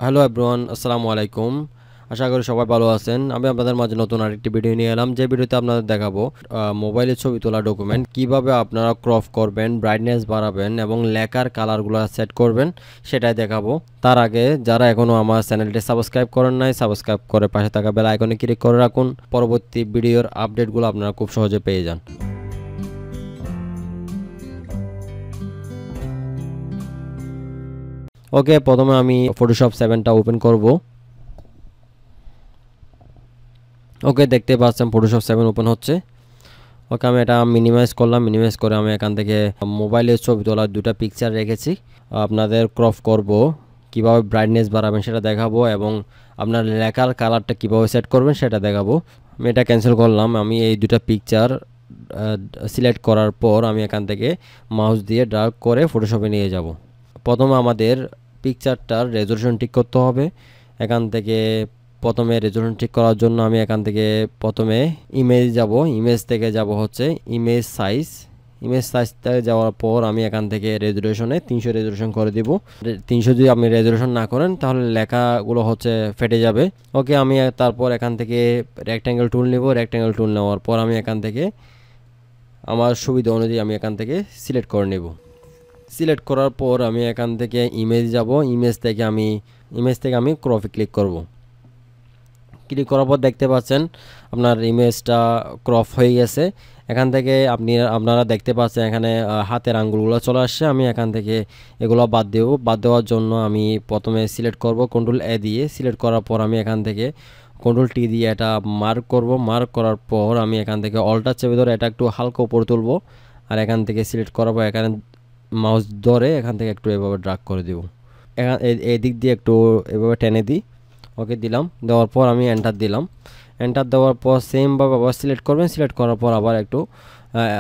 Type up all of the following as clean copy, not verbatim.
Hello everyone, আসসালামু আলাইকুম। আশা করি সবাই ভালো আছেন। আমি আপনাদের মাঝে নতুন আরেকটি ভিডিও নিয়ে এলাম, যে ভিডিওতে আপনাদের দেখাবো মোবাইলে ছবি তোলা ডকুমেন্ট কিভাবে আপনারা ক্রপ করবেন, ব্রাইটনেস বাড়াবেন এবং লেখার কালারগুলো সেট করবেন, সেটাই দেখাবো। তার আগে যারা এখনও আমার চ্যানেলটি সাবস্ক্রাইব করেন নাই, সাবস্ক্রাইব করে পাশে থাকা বেল আইকনে ক্লিক করে রাখুন। পরবর্তী ভিডিওর আপডেটগুলো আপনারা খুব সহজে পেয়ে যান। ওকে, প্রথমে আমি ফটোশপ 7টা ওপেন করব। ওকে, দেখতে পাচ্ছেন ফটোশপ 7 ওপেন হচ্ছে। ওকে, আমি এটা মিনিমাইজ করলাম। মিনিমাইজ করে আমি এখান থেকে মোবাইলের ছবি তোলার দুটো পিকচার রেখেছি। আপনাদের ক্রপ করব, কিভাবে ব্রাইটনেস বাড়াবেন সেটা দেখাবো এবং আপনার লেখার কালারটা কিভাবে সেট করবেন সেটা দেখাবো। আমি এটা ক্যান্সেল করলাম। আমি এই দুটো পিকচার সিলেক্ট করার পর আমি এখান থেকে মাউস দিয়ে ড্র্যাগ করে ফটোশপে নিয়ে যাব। প্রথমে আমাদের পিকচারটার রেজোলিউশন ঠিক করতে হবে। এখান থেকে প্রথমে রেজোলিউশন ঠিক করার জন্য আমি এখান থেকে প্রথমে ইমেজ যাব। ইমেজ থেকে যাব হচ্ছে ইমেজ সাইজ। ইমেজ সাইজটা যাওয়ার পর আমি এখান থেকে রেজোলিউশনে 300 রেজোলিউশন করে দিব। 300 যদি আপনি রেজোলিউশন না করেন তাহলে লেখাগুলো হচ্ছে ফেটে যাবে। ওকে, আমি তারপর এখান থেকে রেক্ট্যাঙ্গেল টুল নেব। রেক্ট্যাঙ্গেল টুল নেওয়ার পর আমি এখান থেকে আমার সুবিধা অনুযায়ী আমি এখান থেকে সিলেক্ট করে নেব। সিলেক্ট করার পর আমি এখান থেকে ইমেজ যাব। ইমেজ থেকে আমি ক্রপে ক্লিক করব। ক্লিক করার পর দেখতে পাচ্ছেন আপনার ইমেজটা ক্রপ হয়ে গেছে। এখান থেকে আপনারা দেখতে পাচ্ছেন এখানে হাতের আঙ্গুলগুলো চলে আসছে। আমি এখান থেকে এগুলো বাদ দেব। বাদ দেওয়ার জন্য আমি প্রথমে সিলেক্ট করব কন্ট্রোল এ দিয়ে। সিলেক্ট করার পর আমি এখান থেকে কন্ট্রোল টি দিয়ে এটা মার্ক করব। মার্ক করার পর আমি এখান থেকে অল্টার চেপে ধরে এটা একটু হালকা উপরে তুলব। আর এখান থেকে সিলেক্ট করার পর এখানে মাউস ধরে এখান থেকে একটু এভাবে ড্র্যাগ করে দেব। এই দিক দিয়ে একটু এভাবে টেনে দিই। ওকে দিলাম। দেওয়ার পর আমি এন্টার দিলাম। এন্টার দেওয়ার পর সেমভাবে আবার সিলেক্ট করবেন। সিলেক্ট করার পর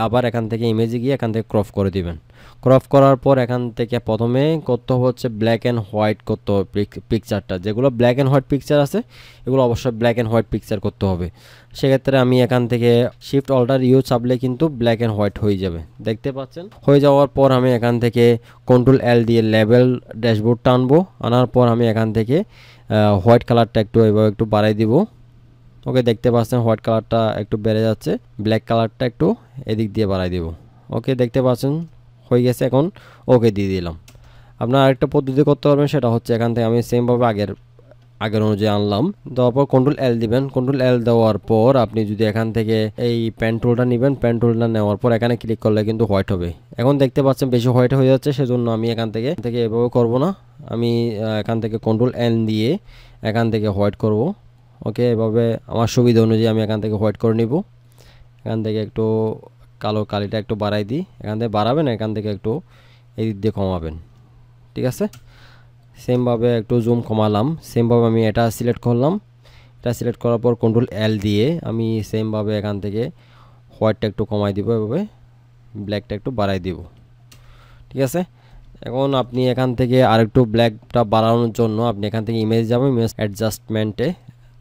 আবার এখান থেকে ইমেজে গিয়ে এখান থেকে ক্রপ করে দিবেন। ক্রপ করার পর এখান থেকে প্রথমে করতে হচ্ছে ব্ল্যাক অ্যান্ড হোয়াইট করতে হবে পিকচারটা। যেগুলো ব্ল্যাক অ্যান্ড হোয়াইট পিকচার আছে এগুলো অবশ্যই ব্ল্যাক অ্যান্ড হোয়াইট পিকচার করতে হবে। সেক্ষেত্রে আমি এখান থেকে শিফট অল্টার ইউ চাপলে কিন্তু ব্ল্যাক অ্যান্ড হোয়াইট হয়ে যাবে। দেখতে পাচ্ছেন। হয়ে যাওয়ার পর আমি এখান থেকে কন্ট্রোল এল দিয়ে লেভেল ড্যাশবোর্ড টানবো। আনার পর আমি এখান থেকে হোয়াইট কালারটা এভাবে একটু বাড়াই দিব। ওকে, দেখতে পাচ্ছেন হোয়াইট কালারটা একটু বেড়ে যাচ্ছে। ব্ল্যাক কালারটা একটু এদিক দিয়ে বাড়াই দিব। ওকে, দেখতে পাচ্ছেন হয়ে গেছে। এখন ওকে দিয়ে দিলাম। আপনার আরেকটা পদ্ধতি করতে পারবেন, সেটা হচ্ছে এখান থেকে আমি সেমভাবে আগের অনুযায়ী আনলাম। দেওয়ার পর কন্ট্রোল এল দিবেন। কন্ট্রোল এল দেওয়ার পর আপনি যদি এখান থেকে এই পেন টুলটা নেবেন, পেন টুলটা নেওয়ার পর এখানে ক্লিক করলে কিন্তু হোয়াইট হবে। এখন দেখতে পাচ্ছেন বেশি হোয়াইট হয়ে যাচ্ছে, সেজন্য আমি এখান থেকে এভাবে করব না। আমি এখান থেকে কন্ট্রোল এন দিয়ে এখান থেকে হোয়াইট করব। ওকে, এভাবে আমার সুবিধা অনুযায়ী আমি এখান থেকে হোয়াইট করে নিব। এখান থেকে একটু কালিটা একটু বাড়াই দিই। এখান থেকে বাড়াবেন, এখান থেকে একটু এই দিক দিয়ে কমাবেন। ঠিক আছে, সেমভাবে একটু জুম কমালাম। সেমভাবে আমি এটা সিলেক্ট করলাম। এটা সিলেক্ট করার পর কন্ট্রোল এল দিয়ে আমি সেমভাবে এখান থেকে হোয়াইটটা একটু কমাই দিব, এভাবে ব্ল্যাকটা একটু বাড়াই দিব। ঠিক আছে, এখন আপনি এখান থেকে আরেকটু ব্ল্যাকটা বাড়ানোর জন্য আপনি এখান থেকে ইমেজ যাবেন। ইমেজ অ্যাডজাস্টমেন্টে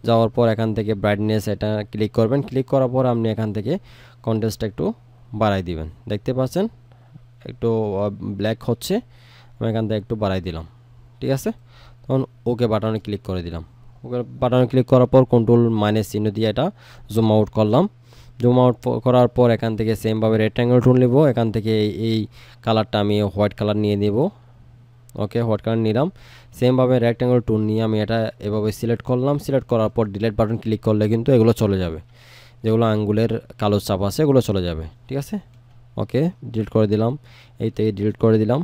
যাওয়ার পর এখান থেকে ব্রাইটনেস এটা ক্লিক করবেন। ক্লিক করার পর আপনি এখান থেকে কন্ট্রাস্টটা একটু বাড়াই দিবেন। দেখতে পাচ্ছেন একটু ব্ল্যাক হচ্ছে। আমি এখান থেকে একটু বাড়াই দিলাম। ঠিক আছে, তখন ওকে বাটনে ক্লিক করে দিলাম। ওকে বাটনে ক্লিক করার পর কন্ট্রোল মাইনাস চিহ্ন দিয়ে এটা জুম আউট করলাম। জুম আউট করার পর এখান থেকে সেমভাবে রেক্ট্যাঙ্গেল টুল নেব। এখান থেকে এই কালারটা আমি হোয়াইট কালার নিয়ে নেব। ওকে, হোয়াইট কালার নিলাম। সেমভাবে রেক্ট্যাঙ্গেল টুল নিয়ে আমি এটা এভাবে সিলেক্ট করলাম। সিলেক্ট করার পর ডিলিট বাটন ক্লিক করলে কিন্তু এগুলো চলে যাবে। যেগুলো আঙ্গুলের কালো চাপ আছে এগুলো চলে যাবে। ঠিক আছে, ওকে ডিলিট করে দিলাম। এই থেকে ডিলিট করে দিলাম।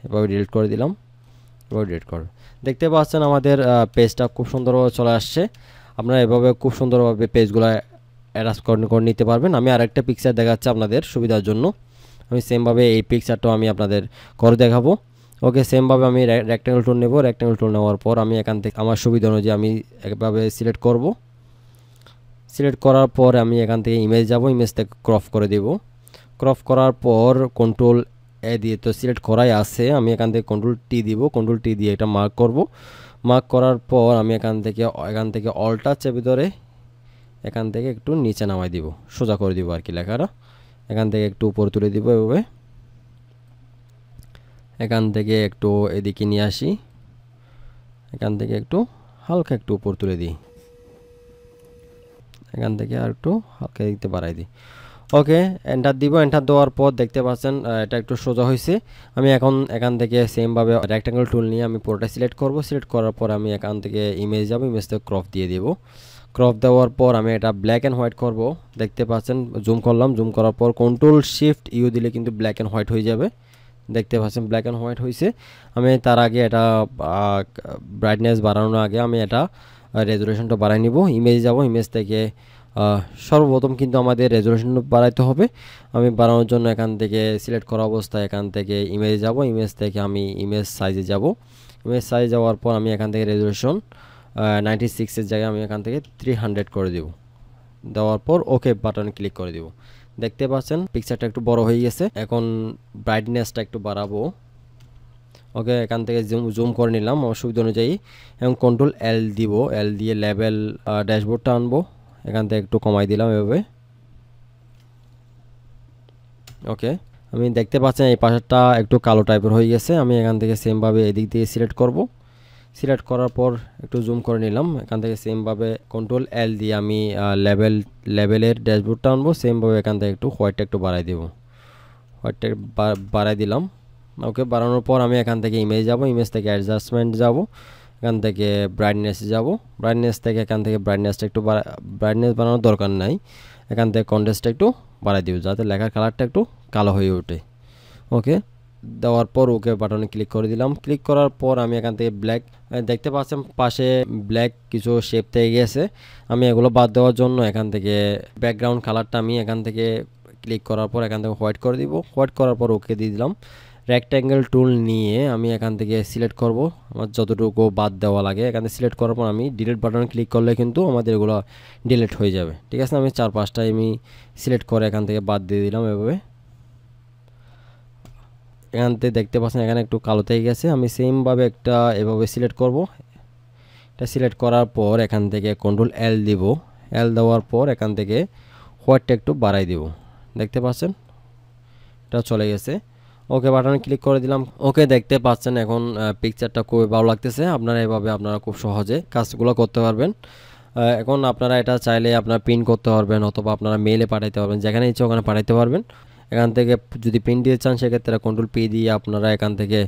এভাবে ডিলিট করে দিলাম। এভাবে ডিলিট করে দেখতে পাচ্ছেন আমাদের পেজটা খুব সুন্দরভাবে চলে আসছে। আপনারা এভাবে খুব সুন্দরভাবে পেজগুলো অ্যারেঞ্জ করে নিতে পারবেন। আমি আরেকটা পিকচার দেখাচ্ছি আপনাদের সুবিধার জন্য। আমি সেমভাবে এই পিকচারটাও আমি আপনাদের করে দেখাবো। ওকে, সেমভাবে আমি রেক্ট্যাঙ্গেল টুল নেব। রেক্ট্যাঙ্গেল টুল নেওয়ার পর আমি এখান থেকে আমার সুবিধা অনুযায়ী আমি একভাবে সিলেক্ট করব। সিলেক্ট করার পর আমি এখান থেকে ইমেজ যাব। ইমেজ থেকে ক্রপ করে দেব। ক্রপ করার পর কন্ট্রোল এ দিয়ে তো সিলেক্ট করাই আছে, আমি এখান থেকে কন্ট্রোল টি দিব। কন্ট্রোল টি দিয়ে এটা মার্ক করব। মার্ক করার পর আমি এখান থেকে অল্টা চেপে ধরে এখান থেকে একটু নিচে নামাই দিব, সোজা করে দিব আর কি লেখাটা। এখান থেকে একটু উপরে তুলে দিব এভাবে। এখান থেকে একটু এদিকে নিয়ে আসি। এখান থেকে একটু হালকা একটু উপর তুলে দিই, এখান থেকে আর একটু হালকা দিতে বাড়াই দিই। ওকে, এন্টার দিব। এন্টার দেওয়ার পর দেখতে পাচ্ছেন এটা একটু সোজা হয়েছে। আমি এখন এখান থেকে সেমভাবে রেক্ট্যাঙ্গেল টুল নিয়ে আমি পুরোটা সিলেক্ট করব। সিলেক্ট করার পর আমি এখান থেকে ইমেজ যাব, ইমেজ থেকে ক্রপ দিয়ে দেব। ক্রপ দেওয়ার পর আমি এটা ব্ল্যাক অ্যান্ড হোয়াইট করব। দেখতে পাচ্ছেন জুম করলাম, জুম করার পর কন্ট্রোল শিফট ইউ দিলে কিন্তু ব্ল্যাক অ্যান্ড হোয়াইট হয়ে যাবে। দেখতে পাচ্ছেন ব্ল্যাক অ্যান্ড হোয়াইট হয়েছে। আমি তার আগে এটা ব্রাইটনেস বাড়ানোর আগে আমি এটা রেজুলেশনটা বাড়াই নিব। ইমেজ যাব, ইমেজ থেকে সর্বপ্রথম কিন্তু আমাদের রেজুলেশন বাড়াইতে হবে। আমি বাড়ানোর জন্য এখান থেকে সিলেক্ট করা অবস্থায় এখান থেকে ইমেজ যাব, ইমেজ থেকে আমি ইমেজ সাইজে যাব। ইমেজ সাইজ যাওয়ার পর আমি এখান থেকে রেজুলেশন 96 জায়গায় আমি এখান থেকে 300 করে দেব। দেওয়ার পর ওকে বাটনে ক্লিক করে দেব। দেখতে পাচ্ছেন পিকচারটা একটু বড় হয়ে গেছে। এখন ব্রাইটনেসটা একটু বাড়াবো। ওকে, এখান থেকে জুম করে নিলাম আমার সুবিধা অনুযায়ী এবং কন্ট্রোল এল দিব। এল দিয়ে লেভেল ড্যাশবোর্ডটা আনবো, এখান থেকে একটু কমাই দিলাম এভাবে। ওকে, আমি দেখতে পাচ্ছেন এই পাশেরটা একটু কালো টাইপের হয়ে গেছে। আমি এখান থেকে সেমভাবে এদিক দিয়ে সিলেক্ট করব। সিলেক্ট করার পর একটু জুম করে নিলাম। এখান থেকে সেমভাবে কন্ট্রোল এল দিয়ে আমি লেভেলের ড্যাশবোর্ডটা আনবো। সেমভাবে এখান থেকে একটু হোয়াইটটা একটু বাড়াই দেব। হোয়াইটটা বাড়াই দিলাম। ওকে, বাড়ানোর পর আমি এখান থেকে ইমেজ যাব, ইমেজ থেকে অ্যাডজাস্টমেন্ট যাব, এখান থেকে ব্রাইটনেস যাব। ব্রাইটনেস থেকে এখান থেকে ব্রাইটনেসটা একটু ব্রাইটনেস বাড়ানোর দরকার নাই। এখান থেকে কন্ট্রাস্টটা একটু বাড়াই দিব যাতে লেখার কালারটা একটু কালো হয়ে ওঠে। ওকে, দেওয়ার পর ওকে বাটনে ক্লিক করে দিলাম। ক্লিক করার পর আমি এখান থেকে ব্ল্যাক, দেখতে পাচ্ছেন পাশে ব্ল্যাক কিছু শেপ থেকে গেছে। আমি এগুলো বাদ দেওয়ার জন্য এখান থেকে ব্যাকগ্রাউন্ড কালারটা আমি এখান থেকে ক্লিক করার পর এখান থেকে হোয়াইট করে দিব। হোয়াইট করার পর ওকে দিয়ে দিলাম। রেক্ট্যাঙ্গেল টুল নিয়ে আমি এখান থেকে সিলেক্ট করব আমার যতটুকু বাদ দেওয়া লাগে। এখান থেকে সিলেক্ট করার পর আমি ডিলিট বাটনে ক্লিক করলে কিন্তু আমাদের এগুলো ডিলিট হয়ে যাবে। ঠিক আছে, আমি 4-5টা আমি সিলেক্ট করে এখান থেকে বাদ দিয়ে দিলাম এভাবে। এখান থেকে দেখতে পাচ্ছেন এখানে একটু কালো থেকে গেছে। আমি সেমভাবে একটা এভাবে সিলেক্ট করব। এটা সিলেক্ট করার পর এখান থেকে কন্ট্রোল এল দিব। এল দেওয়ার পর এখান থেকে হোয়াইটটা একটু বাড়াই দিব। দেখতে পাচ্ছেন এটা চলে গেছে। ওকে বাটনে ক্লিক করে দিলাম। ওকে, দেখতে পাচ্ছেন এখন পিকচারটা খুবই ভালো লাগতেছে। আপনারা এভাবে আপনারা খুব সহজে কাজগুলো করতে পারবেন। এখন আপনারা এটা চাইলে আপনারা প্রিন্ট করতে পারবেন অথবা আপনারা মেইলে পাঠাইতে পারবেন, যেখানে ইচ্ছে ওখানে পাঠাইতে পারবেন। এখান থেকে যদি প্রিন্ট দিতে চান সেক্ষেত্রে কন্ট্রোল পি দিয়ে আপনারা এখান থেকে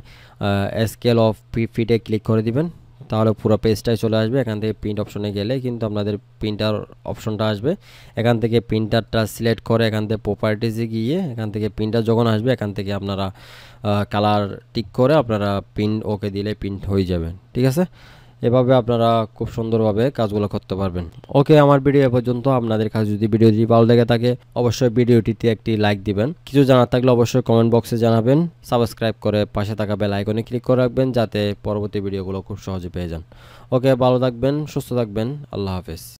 স্কেল অফ ফিটে ক্লিক করে দিবেন, তাহলে পুরো পেজটাই চলে আসবে। এখান থেকে প্রিন্ট অপশনে গেলে কিন্তু আপনাদের প্রিন্টার অপশনটা আসবে। এখান থেকে প্রিন্টারটা সিলেক্ট করে এখান থেকে প্রপার্টিজে গিয়ে এখান থেকে প্রিন্টার যখন আসবে এখান থেকে আপনারা কালার টিক করে আপনারা প্রিন্ট ওকে দিলে প্রিন্ট হয়ে যাবে। ঠিক আছে, এভাবে আপনারা খুব সুন্দরভাবে কাজগুলো করতে পারবেন। ওকে, আমার ভিডিও এ পর্যন্ত। আপনাদের কাছে যদি ভিডিওটি ভালো লেগে থাকে অবশ্যই ভিডিওটিতে একটি লাইক দিবেন। কিছু জানার থাকলে অবশ্যই কমেন্ট বক্সে জানাবেন। সাবস্ক্রাইব করে পাশে থাকা বেল আইকনে ক্লিক করে রাখবেন যাতে পরবর্তী ভিডিওগুলো খুব সহজে পেয়ে যান। ওকে, ভালো থাকবেন, সুস্থ থাকবেন। আল্লাহ হাফেজ।